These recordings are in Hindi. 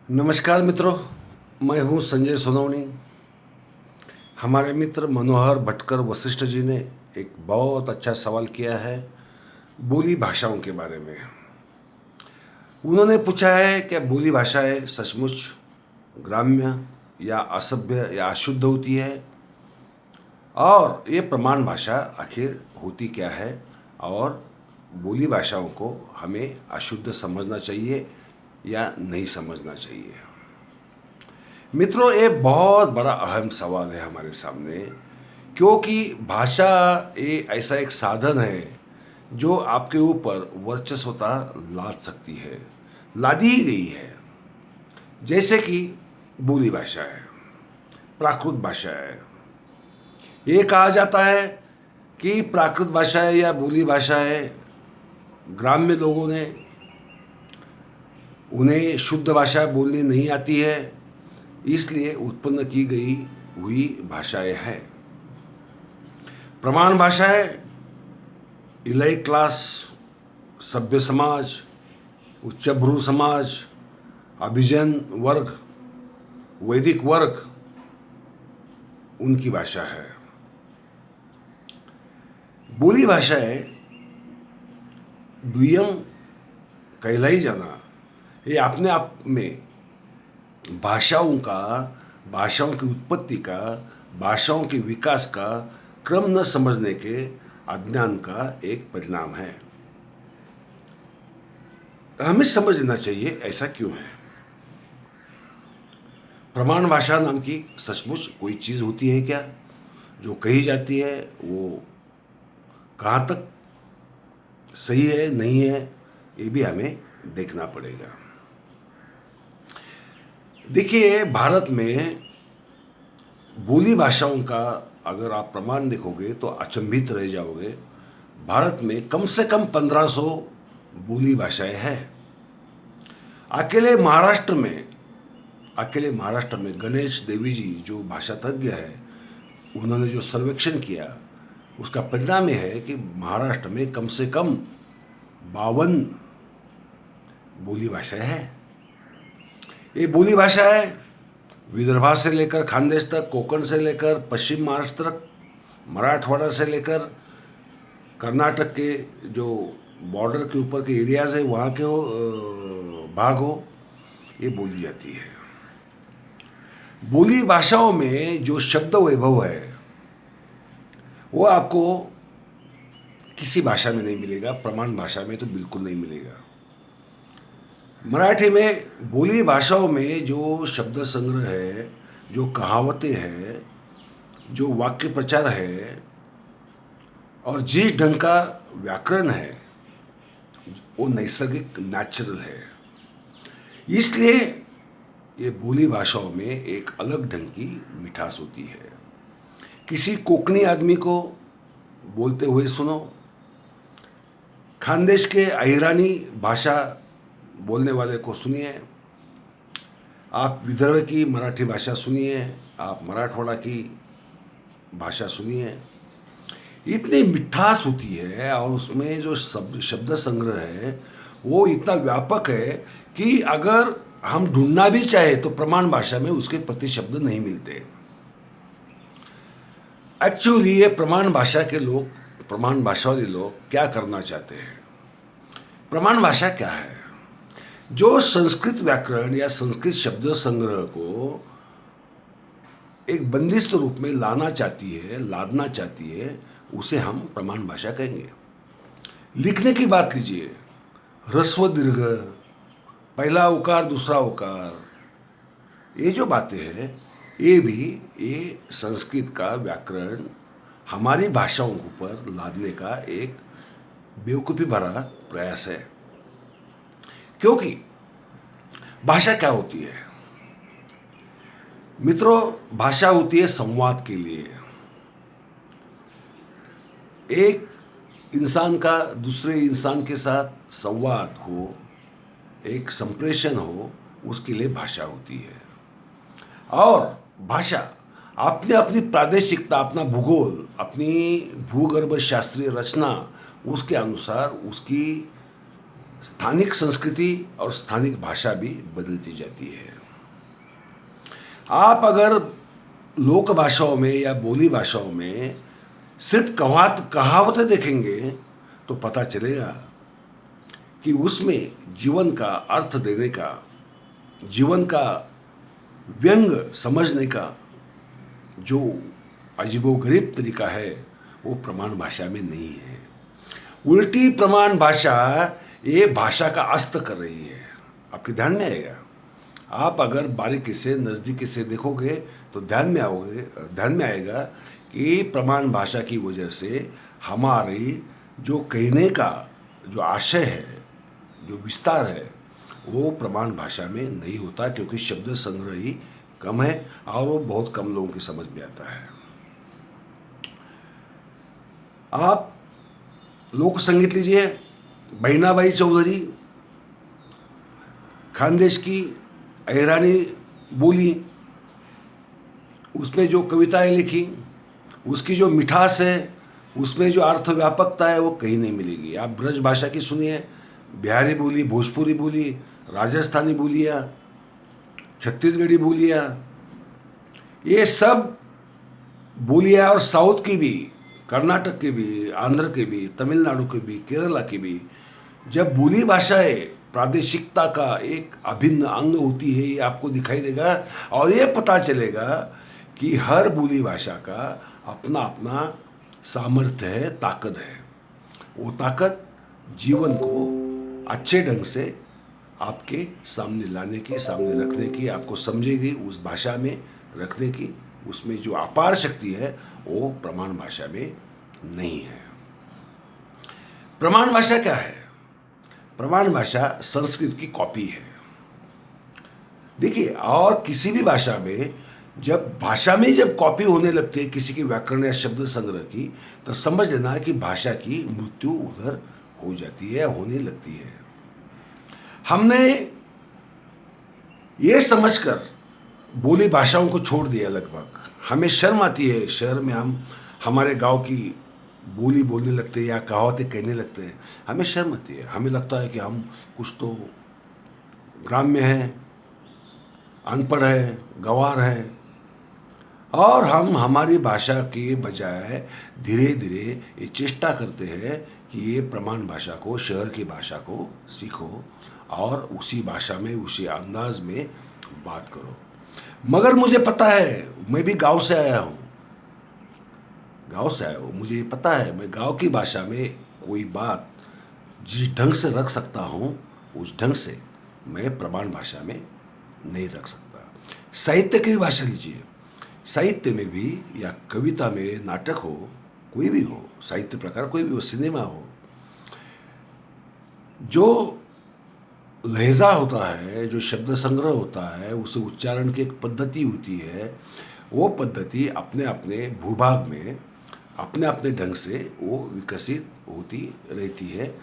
नमस्कार मित्रों, मैं हूं संजय सोनवनी। हमारे मित्र मनोहर भटकर वशिष्ठ जी ने एक बहुत अच्छा सवाल किया है बोली भाषाओं के बारे में। उन्होंने पूछा है कि बोली भाषाएं सचमुच ग्राम्य या असभ्य या अशुद्ध होती है, और ये प्रमाण भाषा आखिर होती क्या है, और बोली भाषाओं को हमें अशुद्ध समझना चाहिए या नहीं समझना चाहिए। मित्रों, ये बहुत बड़ा अहम सवाल है हमारे सामने, क्योंकि भाषा ये ऐसा एक साधन है जो आपके ऊपर वर्चस्वता लाद सकती है, लादी ही गई है। जैसे कि बोली भाषा है, प्राकृत भाषा है। ये कहा जाता है कि प्राकृत भाषा है या बोली भाषा है, ग्राम्य लोगों ने उन्हें शुद्ध भाषा बोलनी नहीं आती है, इसलिए उत्पन्न की गई हुई भाषाएं हैं। प्रमाण भाषाएं इलाही क्लास, सभ्य समाज, उच्चभ्रू समाज, अभिजन वर्ग, वैदिक वर्ग, उनकी भाषा है। बोली भाषाएं दुय्यम कहलाई जाना, ये अपने आप में भाषाओं की उत्पत्ति का, भाषाओं के विकास का क्रम न समझने के अज्ञान का एक परिणाम है। हमें समझ लेना चाहिए ऐसा क्यों है। प्रमाण भाषा नाम की सचमुच कोई चीज़ होती है क्या? जो कही जाती है वो कहाँ तक सही है, नहीं है, ये भी हमें देखना पड़ेगा। देखिए, भारत में बोली भाषाओं का अगर आप प्रमाण देखोगे तो अचंभित रह जाओगे। भारत में कम से कम 1500 बोली भाषाएं हैं। अकेले महाराष्ट्र में गणेश देवी जी जो भाषा तज्ञ है, उन्होंने जो सर्वेक्षण किया उसका परिणाम यह है कि महाराष्ट्र में कम से कम 52 बोली भाषाएं हैं। ये बोली भाषाएं विदर्भा से लेकर खानदेश तक, कोंकण से लेकर पश्चिम महाराष्ट्र तक, मराठवाड़ा से लेकर कर्नाटक के जो बॉर्डर के ऊपर के एरियाज है वहाँ के भाग हो, ये बोली जाती है। बोली भाषाओं में जो शब्द वैभव है वो आपको किसी भाषा में नहीं मिलेगा, प्रमाण भाषा में तो बिल्कुल नहीं मिलेगा। मराठी में बोली भाषाओं में जो शब्द संग्रह है, जो कहावतें हैं, जो वाक्य प्रचार है, और जिस ढंग का व्याकरण है वो नैसर्गिक, नेचुरल है। इसलिए ये बोली भाषाओं में एक अलग ढंग की मिठास होती है। किसी कोंकणी आदमी को बोलते हुए सुनो, खानदेश के अहिरानी भाषा बोलने वाले को सुनिए, आप विदर्भ की मराठी भाषा सुनिए, आप मराठवाड़ा की भाषा सुनिए, इतनी मिठास होती है और उसमें जो शब्द संग्रह है वो इतना व्यापक है कि अगर हम ढूंढना भी चाहे तो प्रमाण भाषा में उसके प्रति शब्द नहीं मिलते। एक्चुअली ये प्रमाण भाषा वाले लोग क्या करना चाहते हैं? प्रमाण भाषा क्या है? जो संस्कृत व्याकरण या संस्कृत शब्द संग्रह को एक बंदिस्त रूप में लादना चाहती है, उसे हम प्रमाण भाषा कहेंगे। लिखने की बात कीजिए, ह्रस्व दीर्घ, पहला उकार दूसरा उकार, ये जो बातें हैं ये संस्कृत का व्याकरण हमारी भाषाओं के ऊपर लादने का एक बेवकूफ़ी भरा प्रयास है। क्योंकि भाषा क्या होती है मित्रों? भाषा होती है संवाद के लिए। एक इंसान का दूसरे इंसान के साथ संवाद हो, एक संप्रेषण हो, उसके लिए भाषा होती है। और भाषा अपनी अपनी प्रादेशिकता, अपना भूगोल, अपनी भूगर्भ शास्त्रीय रचना, उसके अनुसार उसकी स्थानिक संस्कृति और स्थानिक भाषा भी बदलती जाती है। आप अगर लोक भाषाओं में या बोली भाषाओं में सिर्फ कहावतें देखेंगे तो पता चलेगा कि उसमें जीवन का अर्थ देने का, जीवन का व्यंग समझने का जो अजीबोगरीब तरीका है वो प्रमाण भाषा में नहीं है। उल्टी प्रमाण भाषा ये भाषा का अस्त कर रही है। आपके ध्यान में आएगा, आप अगर बारीकी से नज़दीकी से देखोगे तो ध्यान में आएगा कि प्रमाण भाषा की वजह से हमारी जो कहने का जो आशय है, जो विस्तार है, वो प्रमाण भाषा में नहीं होता, क्योंकि शब्द संग्रह ही कम है और वो बहुत कम लोगों की समझ में आता है। आप लोक संगीत लीजिए, बहिनाबाई चौधरी, खानदेश की अहिरानी बोली, उसमें जो कविताएं लिखी, उसकी जो मिठास है, उसमें जो अर्थ व्यापकता है, वो कहीं नहीं मिलेगी। आप ब्रज भाषा की सुनिए, बिहारी बोली, भोजपुरी बोली, राजस्थानी बोलियाँ, छत्तीसगढ़ी बोलियाँ, ये सब बोलियाँ, और साउथ की भी, कर्नाटक की भी, आंध्र की भी, तमिलनाडु की भी, केरला की भी, जब बोली भाषाएं प्रादेशिकता का एक अभिन्न अंग होती है, ये आपको दिखाई देगा। और ये पता चलेगा कि हर बोली भाषा का अपना अपना सामर्थ्य है, ताकत है। वो ताकत जीवन को अच्छे ढंग से आपके सामने लाने की, सामने रखने की, आपको समझेगी उस भाषा में रखने की, उसमें जो अपार शक्ति है वो प्रमाण भाषा में नहीं है। प्रमाण भाषा क्या है? प्रमाण भाषा संस्कृत की कॉपी है। देखिए, और किसी भी भाषा में जब कॉपी होने लगती है किसी की व्याकरण या शब्द संग्रह की, तो समझ लेना कि भाषा की मृत्यु उधर हो जाती है, होने लगती है। हमने ये समझकर बोली भाषाओं को छोड़ दिया लगभग। हमें शर्म आती है, शहर में हम हमारे गांव की बोली बोलने लगते हैं या कहावतें कहने लगते हैं, हमें शर्म आती है। हमें लगता है कि हम कुछ तो ग्राम्य हैं, अनपढ़ है, गंवार है, और हम हमारी भाषा के बजाय धीरे धीरे ये चेष्टा करते हैं कि ये प्रमाण भाषा को, शहर की भाषा को सीखो और उसी भाषा में, उसी अंदाज में बात करो। मगर मुझे पता है, मैं भी गांव से आया हूँ, मुझे ये पता है, मैं गांव की भाषा में कोई बात जिस ढंग से रख सकता हूँ उस ढंग से मैं प्रमाण भाषा में नहीं रख सकता। साहित्य की भाषा लीजिए, साहित्य में भी या कविता में, नाटक हो, कोई भी हो, साहित्य प्रकार कोई भी हो, सिनेमा हो, जो लहजा होता है, जो शब्द संग्रह होता है, उसे उच्चारण की एक पद्धति होती है। वो पद्धति अपने अपने भूभाग में अपने अपने ढंग से वो विकसित होती रहती है,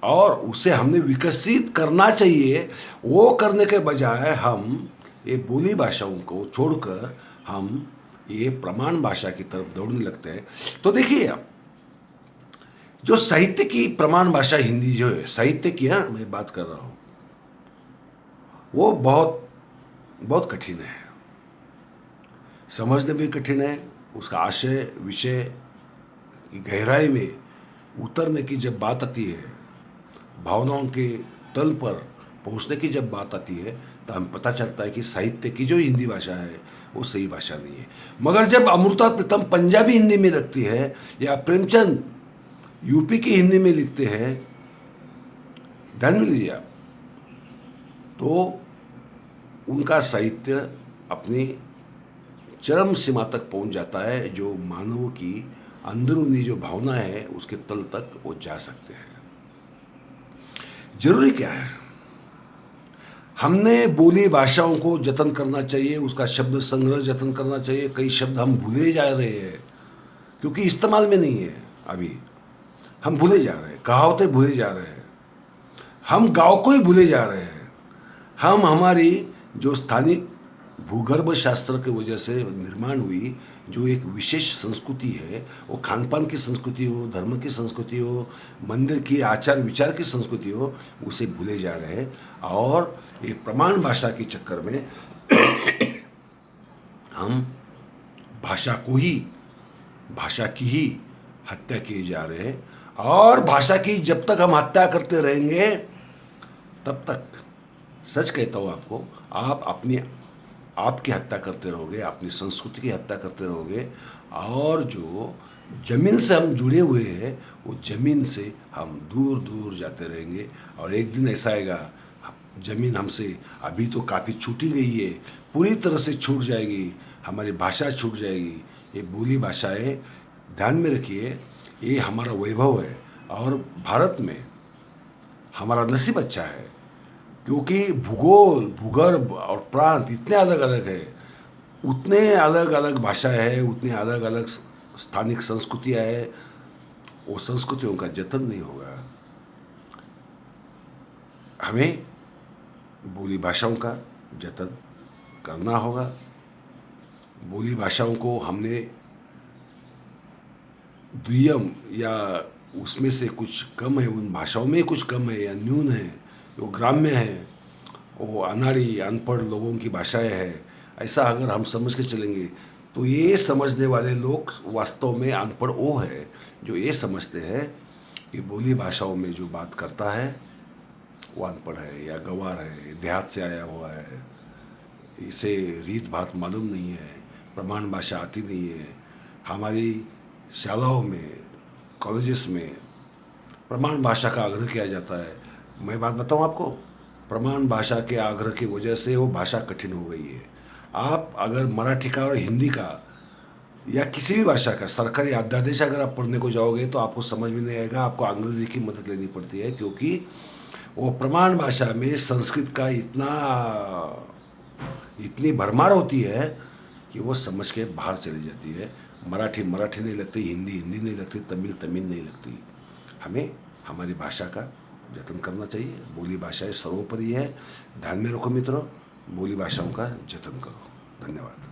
और उसे हमने विकसित करना चाहिए। वो करने के बजाय हम ये बोली भाषाओं को छोड़कर हम ये प्रमाण भाषा की तरफ दौड़ने लगते हैं। तो देखिए, आप जो साहित्य की प्रमाण भाषा हिंदी जो है, साहित्य की मैं बात कर रहा हूँ, वो बहुत बहुत कठिन है, समझने भी कठिन है। उसका आशय, विषय की गहराई में उतरने की जब बात आती है, भावनाओं के तल पर पहुंचने की जब बात आती है, तो हमें पता चलता है कि साहित्य की जो हिंदी भाषा है वो सही भाषा नहीं है। मगर जब अमृता प्रीतम पंजाबी हिंदी में लिखती है या प्रेमचंद यूपी की हिंदी में लिखते हैं, ध्यान में लीजिए आप, तो उनका साहित्य अपनी चरम सीमा तक पहुंच जाता है। जो मानव की अंदरूनी जो भावना है उसके तल तक वो जा सकते हैं। जरूरी क्या है? हमने बोली भाषाओं को जतन करना चाहिए, उसका शब्द संग्रह जतन करना चाहिए। कई शब्द हम भूले जा रहे हैं क्योंकि इस्तेमाल में नहीं है। अभी हम भूले जा रहे हैं, कहावतें भूले जा रहे हैं, हम गाँव को ही भूले जा रहे हैं। हम हमारी जो स्थानिक भूगर्भ शास्त्र की वजह से निर्माण हुई जो एक विशेष संस्कृति है, वो खान पान की संस्कृति हो, धर्म की संस्कृति हो, मंदिर की आचार विचार की संस्कृति हो, उसे भूले जा रहे हैं। और ये प्रमाण भाषा के चक्कर में हम भाषा को ही, भाषा की ही हत्या किए जा रहे हैं। और भाषा की जब तक हम हत्या करते रहेंगे तब तक, सच कहता हूँ आपको, आप अपनी आपकी हत्या करते रहोगे, अपनी संस्कृति की हत्या करते रहोगे। और जो जमीन से हम जुड़े हुए हैं, वो जमीन से हम दूर दूर जाते रहेंगे। और एक दिन ऐसा आएगा, जमीन हमसे अभी तो काफ़ी छूटी गई है, पूरी तरह से छूट जाएगी, हमारी भाषा छूट जाएगी। ये बोली भाषाएं ध्यान में रखिए, ये हमारा वैभव है। और भारत में हमारा नसीब अच्छा है, क्योंकि भूगोल, भूगर्भ और प्रांत इतने अलग अलग है, उतने अलग अलग भाषाएं हैं, उतने अलग अलग स्थानिक संस्कृतियाँ हैं। वो संस्कृतियों का जतन नहीं होगा। हमें बोली भाषाओं का जतन करना होगा। बोली भाषाओं को हमने दुय्यम या उसमें से कुछ कम है, उन भाषाओं में कुछ कम है या न्यून है, वो ग्राम्य है, वो अनाड़ी अनपढ़ लोगों की भाषाएं हैं, ऐसा अगर हम समझ के चलेंगे तो ये समझने वाले लोग वास्तव में अनपढ़ वो है जो ये समझते हैं कि बोली भाषाओं में जो बात करता है वो अनपढ़ है या गंवार है, देहात से आया हुआ है, इसे रीत भात मालूम नहीं है, प्रमाण भाषा आती नहीं है। हमारी शालाओं में, कॉलेजेस में प्रमाण भाषा का आग्रह किया जाता है। मैं बात बताऊं आपको, प्रमाण भाषा के आग्रह की वजह से वो भाषा कठिन हो गई है। आप अगर मराठी का और हिंदी का या किसी भी भाषा का सरकारी अध्यादेश अगर आप पढ़ने को जाओगे तो आपको समझ में नहीं आएगा, आपको अंग्रेजी की मदद लेनी पड़ती है, क्योंकि वो प्रमाण भाषा में संस्कृत का इतनी भरमार होती है कि वो समझ के बाहर चली जाती है। मराठी मराठी नहीं लगती, हिंदी हिंदी नहीं लगती, तमिल तमिल नहीं लगती। हमें हमारी भाषा का जतन करना चाहिए। बोली भाषाएं सर्वोपरि है। ध्यान में रखो मित्रों, बोली भाषाओं का जतन करो। धन्यवाद।